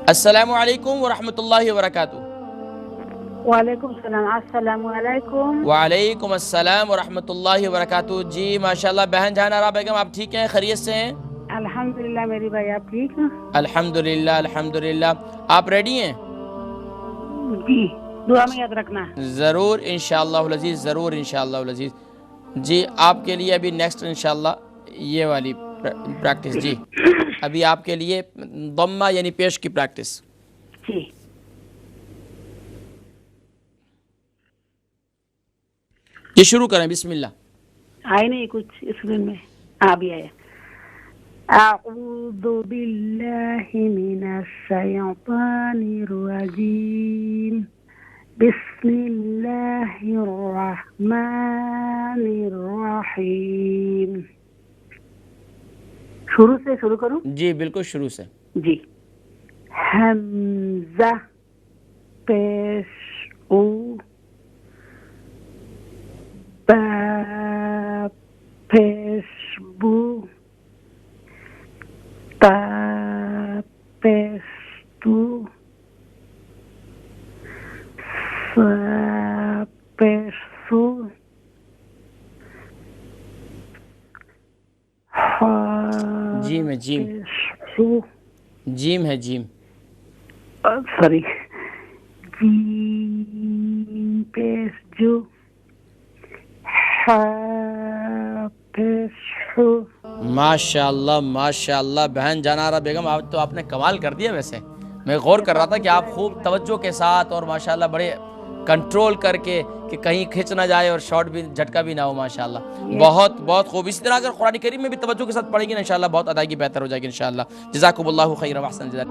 अस्सलामु अलैकुम वरहमतुल्लाहि वबरकातुहू। वालेकुम सलाम। अस्सलामु अलैकुम। वालेकुम अस्सलाम वरहमतुल्लाहि वबरकातुहू। जी माशाल्लाह बहन जहान आरा बेगम, आप ठीक हैं, खैरियत से हैं? अल्हम्दुलिल्लाह मेरी भाई, आप ठीक हैं? अल्हम्दुलिल्लाह अल्हम्दुलिल्लाह। आप रेडी हैं? जी, दुआ में याद रखना। ज़रूर इंशाअल्लाह अज़ीज़, ज़रूर इंशाअल्लाह अज़ीज़। जी आपके लिए अभी नेक्स्ट इंशाअल्लाह ये वाली प्रैक्टिस। जी अभी आपके लिए दम्मा यानी पेश की प्रैक्टिस। जी ये शुरू करें, बिस्मिल्लाह। आए नहीं कुछ स्क्रीन में, आ भी आया। अऊज़ु बिल्लाहि मिनश शैतानिर रजीम। बिस्मिल्लाहिर रहमानिर रहीम। शुरू से शुरू करूं? जी बिल्कुल शुरू से। जी। हमजा पेश ऊ बा पेश बू ता पेश तू सा पेश सू हा जीम है, जीम। पेश सू जीम है, जीम। सॉरी, जीम पेश जू हा पेश हू। माशाल्लाह माशाल्लाह बहन जनारा बेगम, आप तो आपने कमाल कर दिया। वैसे मैं गौर कर रहा था कि आप खूब तवज्जो के साथ और माशाल्लाह बड़े कंट्रोल करके कि कहीं खिंच ना जाए और शॉट भी झटका भी ना हो। माशाल्लाह बहुत बहुत खूब। इसी तरह अगर कुरान करीम में भी तवज्जो के साथ पढ़ेंगे ना इंशाल्लाह बहुत अदायगी बेहतर हो जाएगी इंशाल्लाह। जज़ाकुमुल्लाहु खैरन व अहसन जज़ाक।